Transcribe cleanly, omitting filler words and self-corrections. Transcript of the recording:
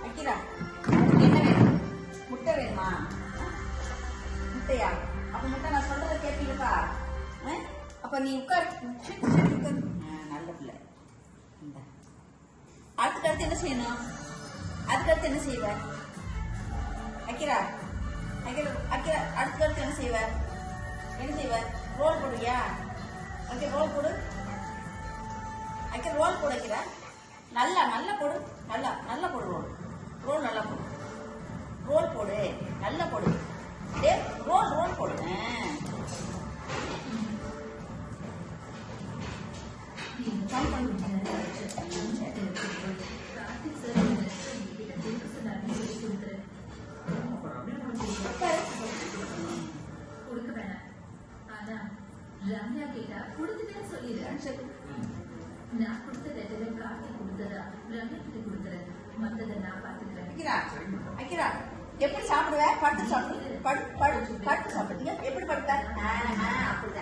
அக்கிரா என்ன வேணும்? முட்டை வேணுமா? முட்டையா? அப்ப முட்டை நான் சொல்றத கேட்பீங்கப்பா. அப்ப நீ உட்கார். நல்ல பிள்ளை. அடுத்து என்ன செய்யணும்? அதுக்கடுத்து என்ன செய்வ? அக்கிரா அக்கிரா அக்கிரா அடுத்து என்ன செய்வ? என்ன செய்வ? ரோல் போடுவியா? ஓகே, ரோல் போடு. அக்கிரா ரோல் போடு. அக்கிரா நல்லா நல்லா போடு. நல்லா போடு. ரோல் நல்லா போடு. ரோல் போடு. நல்லா போடு. ரோல் போடு. கொடுக்க வேணாம். ஆனா ரம்யா கேட்டா கொடுத்துட்டேன்னு சொல்லிடுறேன். நான் கொடுத்த லெட்டரை கார்த்தி கொடுத்ததா ரம்யா கிட்ட கொடுத்துறேன். மத்ததை நான் பாத்துக்கிறேன். அக்கிரா எப்படி சாப்பிடுவேன்? படுத்து சாப்பிடு. படுத்து சாப்பிடுங்க. எப்படி படுத்த?